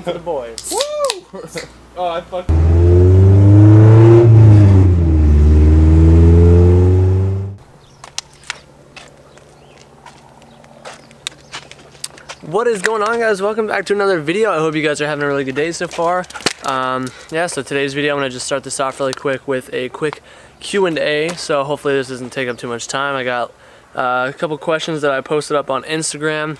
for the boys. Woo! Oh, I fucked. What is going on, guys? Welcome back to another video. I hope you guys are having a really good day so far. Yeah, so today's video, I'm going to just start this off really quick with a quick Q&A. So hopefully this doesn't take up too much time. I got a couple questions that I posted up on Instagram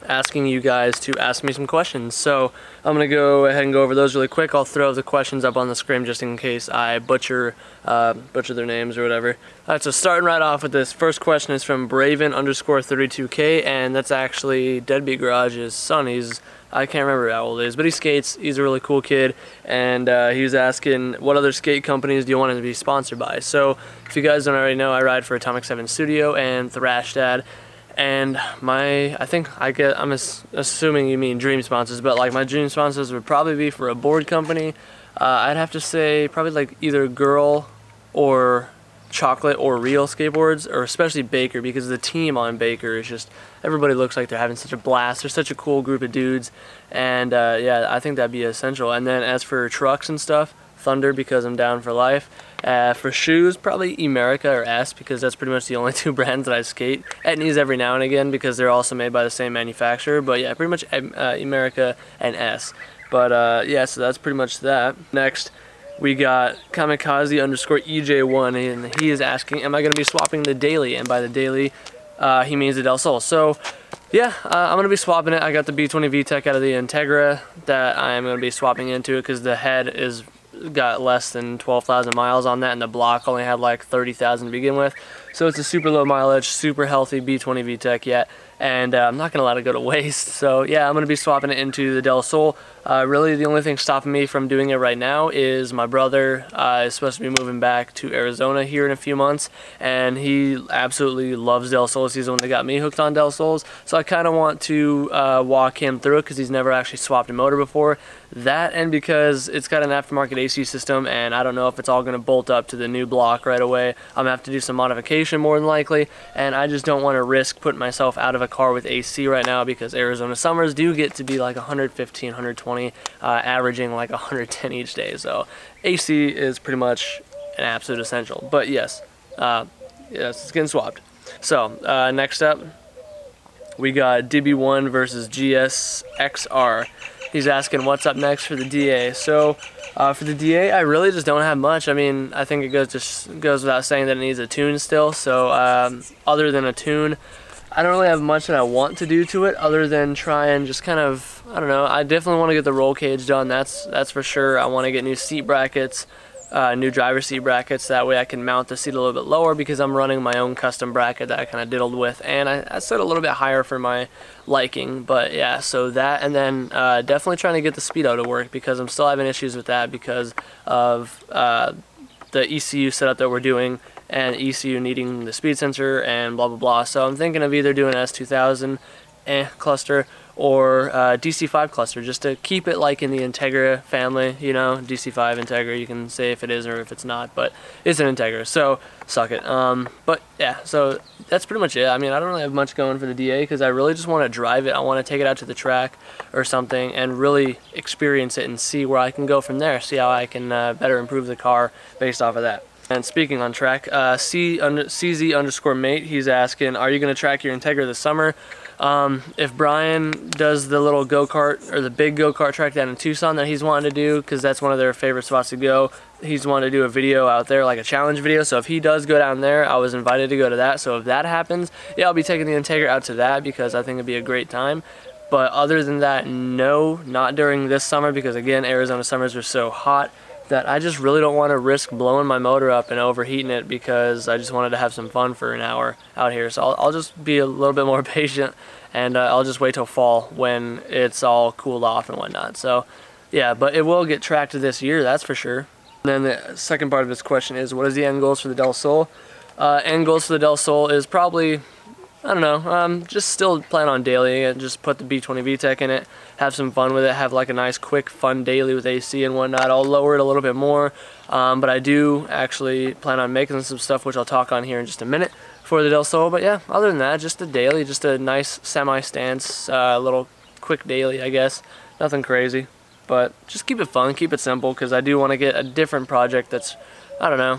asking you guys to ask me some questions. So I'm going to go ahead and go over those really quick. I'll throw the questions up on the screen just in case I butcher their names or whatever. Alright, so starting right off with this first question is from Braven_32K, and that's actually Deadbeat Garage's son. I can't remember how old he is, but he skates. He's a really cool kid, and he was asking what other skate companies do you want him to be sponsored by. So if you guys don't already know, I ride for Atomic 7 Studio and Thrash Dad. And I'm assuming you mean dream sponsors, but like my dream sponsors would probably be for a board company. I'd have to say probably like either Girl or Chocolate or Real Skateboards, or especially Baker, because the team on Baker is just, everybody looks like they're having such a blast. They're such a cool group of dudes, and yeah, I think that'd be essential. And then as for trucks and stuff, Thunder, because I'm down for life. For shoes, probably Emerica or S, because that's pretty much the only two brands that I skate. Etnies every now and again because they're also made by the same manufacturer, but yeah, pretty much Emerica and S. But yeah, so that's pretty much that. Next, we got Kamikaze_EJ1, and he is asking, am I going to be swapping the daily? And by the daily, he means the Del Sol. So yeah, I'm going to be swapping it. I got the B20 VTEC out of the Integra that I'm going to be swapping into it because the head is got less than 12,000 miles on that, and the block only had like 30,000 to begin with. So it's a super low mileage, super healthy B20 VTEC yet, and I'm not going to let it go to waste. So yeah, I'm going to be swapping it into the Del Sol. Really the only thing stopping me from doing it right now is my brother is supposed to be moving back to Arizona here in a few months, and he absolutely loves Del Sols. He's the one that got me hooked on Del Sols, so I kind of want to walk him through it because he's never actually swapped a motor before. That, and because it's got an aftermarket AC system, and I don't know if it's all going to bolt up to the new block right away. I'm going to have to do some modification more than likely, and I just don't want to risk putting myself out of a car with AC right now because Arizona summers do get to be like 115, 120, averaging like 110 each day. So AC is pretty much an absolute essential. But yes, yes, it's getting swapped. So next up, we got DB1 versus GSXR. He's asking what's up next for the DA. So for the DA, I really just don't have much. I mean, I think it goes without saying that it needs a tune still. So other than a tune, I don't really have much that I want to do to it other than try and just kind of, I don't know, I definitely want to get the roll cage done. That's for sure. I want to get new seat brackets, new driver seat brackets. That way I can mount the seat a little bit lower because I'm running my own custom bracket that I kind of diddled with, and I set a little bit higher for my liking. But yeah, so that, and then definitely trying to get the speedo to work because I'm still having issues with that because of the ECU setup that we're doing, and ECU needing the speed sensor and blah blah blah. So I'm thinking of either doing S2000 cluster or DC5 cluster, just to keep it like in the Integra family, you know, DC5 Integra, you can say if it is or if it's not, but it's an Integra, so suck it. But yeah, so that's pretty much it. I mean, I don't really have much going for the DA because I really just want to drive it. I want to take it out to the track or something and really experience it and see where I can go from there, see how I can better improve the car based off of that. And speaking on track, CZ_mate, he's asking, are you going to track your Integra this summer? If Brian does the little go-kart, or the big go-kart track down in Tucson that he's wanting to do, because that's one of their favorite spots to go, he's wanting to do a video out there, like a challenge video. So if he does go down there, I was invited to go to that. So if that happens, yeah, I'll be taking the Integra out to that because I think it'd be a great time. But other than that, no, not during this summer, because again, Arizona summers are so hot that I just really don't want to risk blowing my motor up and overheating it because I just wanted to have some fun for an hour out here. So I'll just be a little bit more patient, and I'll just wait till fall when it's all cooled off and whatnot. So yeah, but it will get tracked this year, that's for sure. And then the second part of this question is, what is the end goals for the Del Sol? End goals for the Del Sol is probably, I don't know, just still plan on daily and just put the B20 VTEC in it, have some fun with it, have like a nice quick fun daily with AC and whatnot. I'll lower it a little bit more, but I do actually plan on making some stuff which I'll talk on here in just a minute for the Del Sol. But yeah, other than that, just a daily, just a nice semi-stance, little quick daily, I guess. nothing crazy, but just keep it fun, keep it simple, because I do want to get a different project that's, I don't know,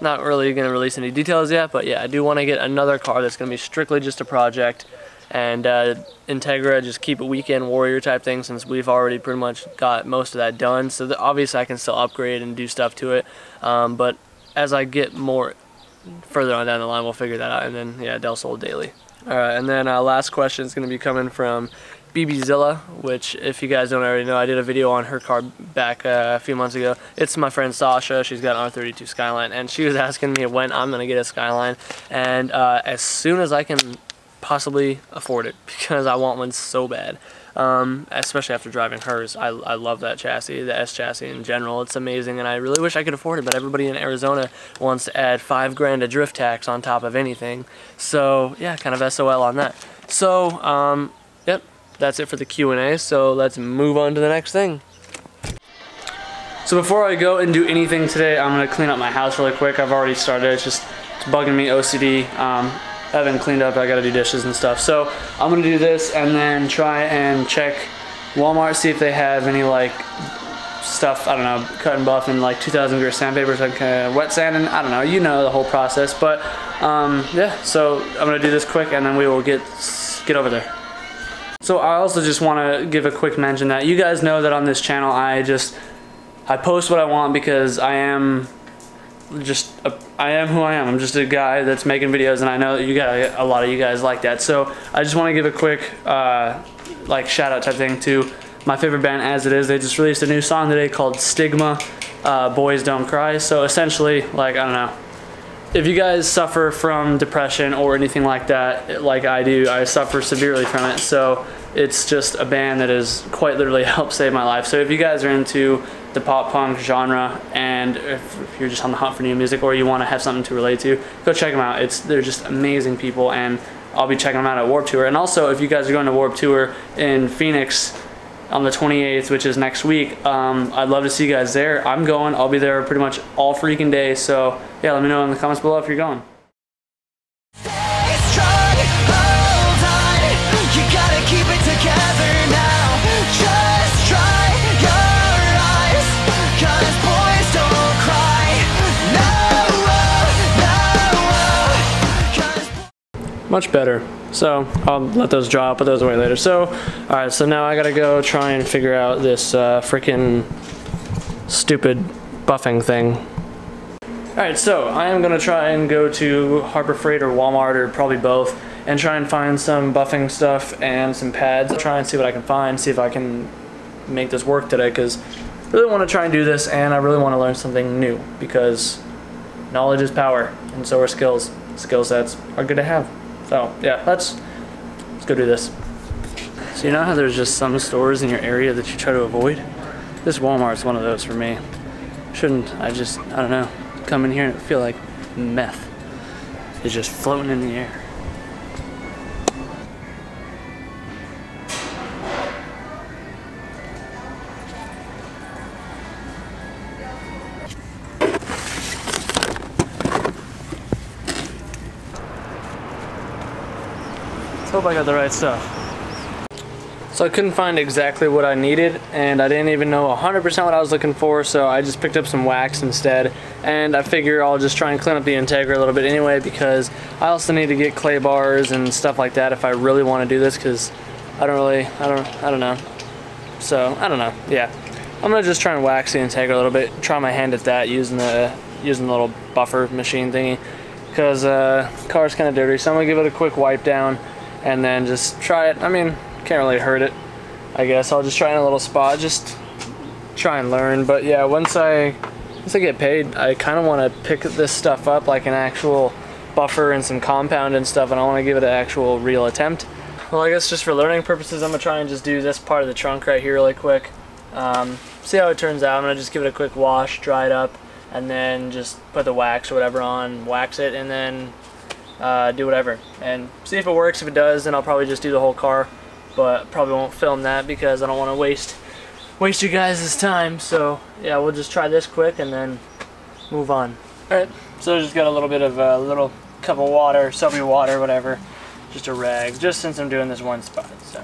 not really going to release any details yet, but yeah, I do want to get another car that's going to be strictly just a project, and Integra, just keep a weekend warrior type thing, since we've already pretty much got most of that done, so that obviously I can still upgrade and do stuff to it, but as I get more further on down the line, we'll figure that out. And then yeah, Del Sol daily. Alright, and then last question is going to be coming from BBZilla, which if you guys don't already know, I did a video on her car back a few months ago. It's my friend Sasha. She's got an R32 Skyline, and she was asking me when I'm going to get a Skyline, and as soon as I can possibly afford it, because I want one so bad. Especially after driving hers. I love that chassis, the S chassis in general. It's amazing, and I really wish I could afford it, but everybody in Arizona wants to add $5 grand of drift tax on top of anything. So yeah, kind of SOL on that. So yep, that's it for the Q&A. So let's move on to the next thing. So before I go and do anything today, I'm gonna clean up my house really quick. I've already started. It's bugging me, OCD. I haven't cleaned up, I gotta do dishes and stuff. So I'm gonna do this and then try and check Walmart, see if they have any like stuff, I don't know, cut and buff and like 2000 grit sandpaper, so I can wet sand, and I don't know, you know the whole process. But yeah, so I'm gonna do this quick and then we will get over there. So I also just wanna give a quick mention that you guys know that on this channel I post what I want, because I am who I am. I'm just a guy that's making videos, and I know that you got a lot of you guys like that. So I just want to give a quick like shout out type thing to my favorite band, As It Is. They just released a new song today called Stigma, Boys Don't Cry. So essentially, like, I don't know, if you guys suffer from depression or anything like that, like I do, I suffer severely from it. So it's just a band that has quite literally helped save my life. So if you guys are into the pop punk genre, and if you're just on the hunt for new music, or you want to have something to relate to, go check them out. They're just amazing people, and I'll be checking them out at Warped Tour. And also, if you guys are going to Warped Tour in Phoenix on the 28th, which is next week, I'd love to see you guys there. I'm going. I'll be there pretty much all freaking day. So yeah, let me know in the comments below if you're going. Much better. So I'll let those dry, I'll put those away later. So alright, so now I gotta go try and figure out this freaking stupid buffing thing. Alright, so I am gonna try and go to Harbor Freight or Walmart, or probably both, and try and find some buffing stuff and some pads. I'll try and see what I can find, see if I can make this work today, because I really want to try and do this, and I really want to learn something new, because knowledge is power, and so are skills. Skill sets are good to have. So yeah, let's go do this. So you know how there's just some stores in your area that you try to avoid? This Walmart's one of those for me. Shouldn't I don't know, come in here and feel like meth is just floating in the air. Hope I got the right stuff. So I couldn't find exactly what I needed, and I didn't even know 100% what I was looking for, so I just picked up some wax instead, and I figure I'll just try and clean up the Integra a little bit anyway, because I also need to get clay bars and stuff like that if I really want to do this, because I don't know. So I don't know. Yeah, I'm gonna just try and wax the Integra a little bit, try my hand at that using the little buffer machine thingy, because car's kind of dirty. So I'm gonna give it a quick wipe down and then just try it. I mean, can't really hurt it. I guess I'll just try in a little spot, just try and learn. But yeah, once I get paid, I kind of want to pick this stuff up like an actual buffer and some compound and stuff, and I want to give it an actual real attempt. Well, I guess just for learning purposes, I'm gonna try and just do this part of the trunk right here really quick. See how it turns out. I'm gonna just give it a quick wash, dry it up, and then just put the wax or whatever on, wax it, and then do whatever and see if it works. If it does, then I'll probably just do the whole car, but probably won't film that because I don't want to waste you guys' time. So yeah, we'll just try this quick and then move on. Alright, so I just got a little bit of a little cup of water, soapy water, whatever, just a rag, just since I'm doing this one spot. So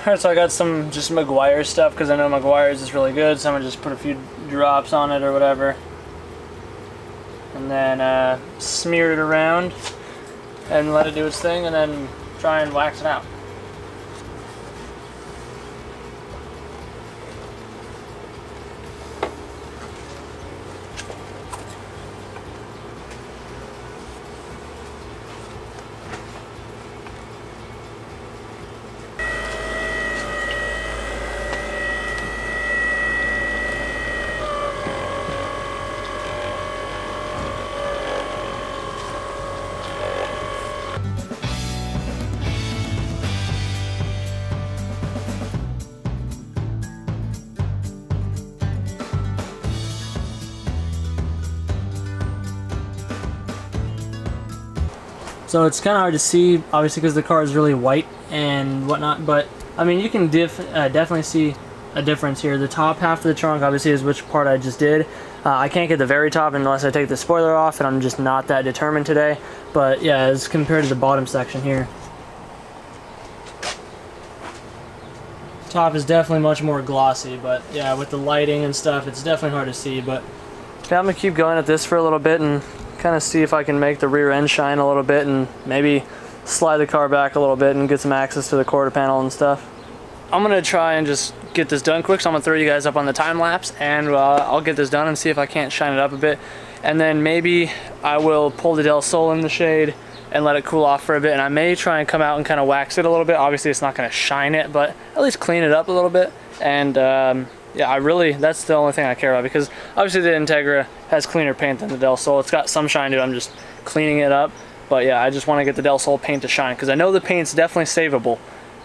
Alright, so I got some just McGuire stuff because I know McGuire's is really good, so I'm gonna just put a few drops on it or whatever. And then smear it around and let it do its thing, and then try and wax it out. So it's kind of hard to see, obviously, because the car is really white and whatnot, but I mean, you can definitely see a difference here. The top half of the trunk, obviously, is which part I just did. I can't get the very top unless I take the spoiler off, and I'm just not that determined today. But yeah, as compared to the bottom section here. Top is definitely much more glossy, but yeah, with the lighting and stuff, it's definitely hard to see. But yeah, I'm gonna keep going at this for a little bit and kind of see if I can make the rear end shine a little bit and maybe slide the car back a little bit and get some access to the quarter panel and stuff. I'm gonna try and just get this done quick, so I'm gonna throw you guys up on the time lapse, and I'll get this done and see if I can't shine it up a bit, and then maybe I will pull the Del Sol in the shade and let it cool off for a bit, and I may try and come out and kind of wax it a little bit. Obviously it's not gonna shine it, but at least clean it up a little bit. And yeah, that's the only thing I care about, because obviously the Integra has cleaner paint than the Del Sol. It's got some shine to it, I'm just cleaning it up. But yeah, I just want to get the Del Sol paint to shine, because I know the paint's definitely savable,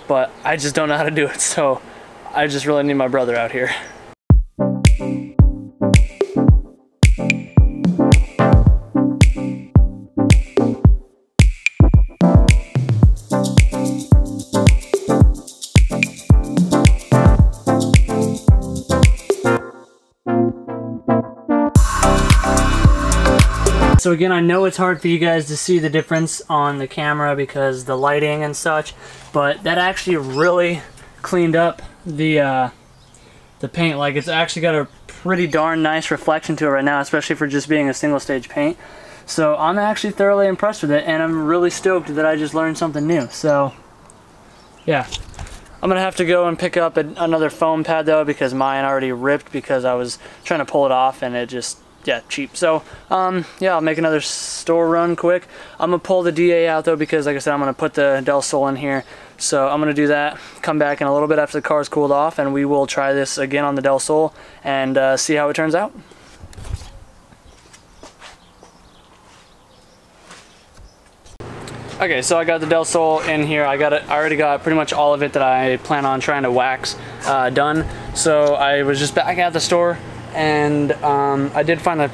but I just don't know how to do it, so I just really need my brother out here. So again, I know it's hard for you guys to see the difference on the camera because the lighting and such, but that actually really cleaned up the paint. Like, it's actually got a pretty darn nice reflection to it right now, especially for just being a single stage paint. So I'm actually thoroughly impressed with it, and I'm really stoked that I just learned something new. So yeah, I'm gonna have to go and pick up another foam pad though, because mine already ripped because I was trying to pull it off and it just, yeah, cheap. So yeah, I'll make another store run quick. I'm gonna pull the DA out though, because like I said, I'm gonna put the Del Sol in here. So I'm gonna do that, come back in a little bit after the car's cooled off, and we will try this again on the Del Sol and see how it turns out. Okay, so I got the Del Sol in here. I already got pretty much all of it that I plan on trying to wax done. So I was just back at the store, and I did find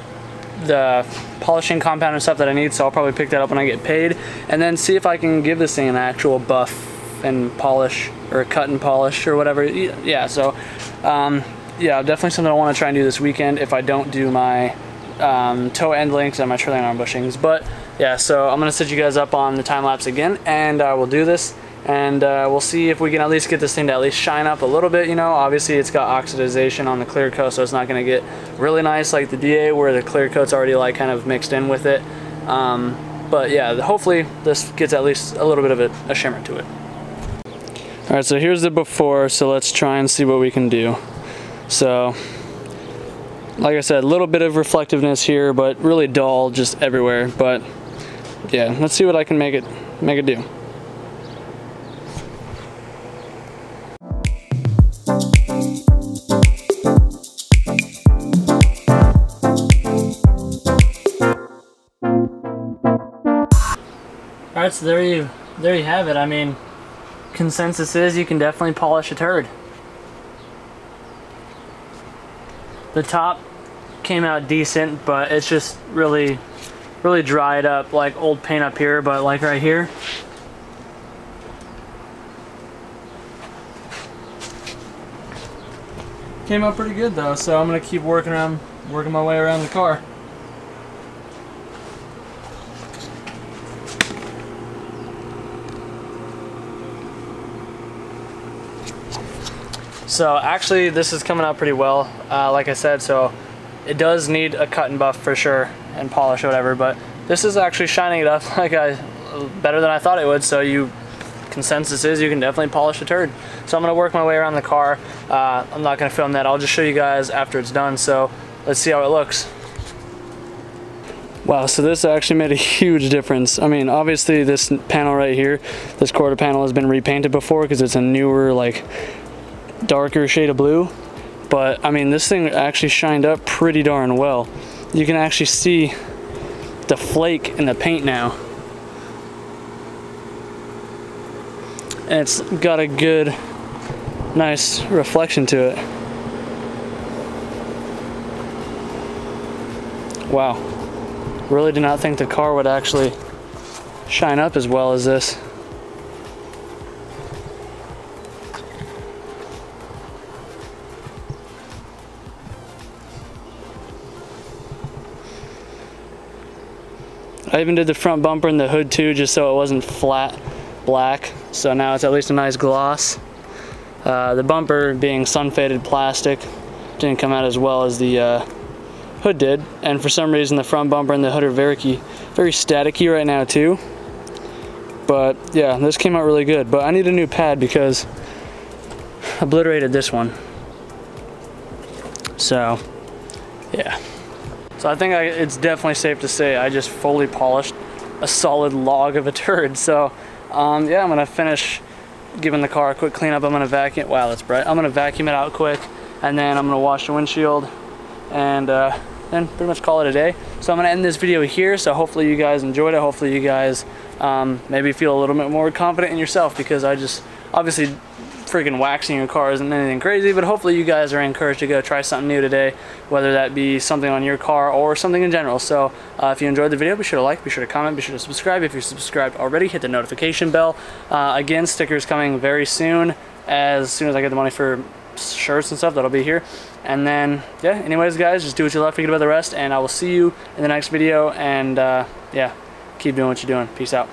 the polishing compound and stuff that I need, so I'll probably pick that up when I get paid, and then see if I can give this thing an actual buff and polish, or cut and polish, or whatever. Yeah, so yeah, definitely something I want to try and do this weekend if I don't do my toe end links and my trailing arm bushings. But yeah, so I'm gonna set you guys up on the time lapse again, and we'll do this, and we'll see if we can at least get this thing to at least shine up a little bit. You know, obviously it's got oxidization on the clear coat, so it's not gonna get really nice like the DA, where the clear coat's already like kind of mixed in with it. But yeah, hopefully this gets at least a little bit of a shimmer to it. All right, so here's the before, so let's try and see what we can do. So like I said, a little bit of reflectiveness here, but really dull just everywhere. But yeah, let's see what I can make it do. Alright, so there you have it. I mean, consensus is you can definitely polish a turd. The top came out decent, but it's just really dried up, like old paint up here, but like right here, came out pretty good though. So I'm gonna keep working my way around the car. So actually this is coming out pretty well, like I said, so it does need a cut and buff for sure and polish or whatever, but this is actually shining it up better than I thought it would, so consensus is you can definitely polish a turd. So I'm going to work my way around the car. I'm not going to film that, I'll just show you guys after it's done, so let's see how it looks. Wow, so this actually made a huge difference. I mean, obviously this panel right here, this quarter panel has been repainted before because it's a newer, like, darker shade of blue. But, I mean, this thing actually shined up pretty darn well. You can actually see the flake in the paint now. And it's got a good, nice reflection to it. Wow. Really did not think the car would actually shine up as well as this. I even did the front bumper and the hood too, just so it wasn't flat black. So now it's at least a nice gloss. The bumper being sun faded plastic didn't come out as well as the hood did, and for some reason the front bumper and the hood are very staticky right now too. But yeah, this came out really good, but I need a new pad because I obliterated this one. So yeah, so I think it's definitely safe to say I just fully polished a solid log of a turd. So yeah, I'm gonna finish giving the car a quick cleanup. I'm gonna vacuum. Wow, that's bright. I'm gonna vacuum it out quick, and then I'm gonna wash the windshield, and then pretty much call it a day. So I'm gonna end this video here, so hopefully you guys enjoyed it. Hopefully you guys maybe feel a little bit more confident in yourself, because I just, obviously freaking waxing your car isn't anything crazy, but hopefully you guys are encouraged to go try something new today, whether that be something on your car or something in general. So if you enjoyed the video, be sure to like, be sure to comment, be sure to subscribe. If you're subscribed already, hit the notification bell. Again, stickers coming very soon. As I get the money for shirts and stuff, that'll be here. And then yeah, anyways guys, just do what you love, forget about the rest, and I will see you in the next video. And yeah, keep doing what you're doing. Peace out.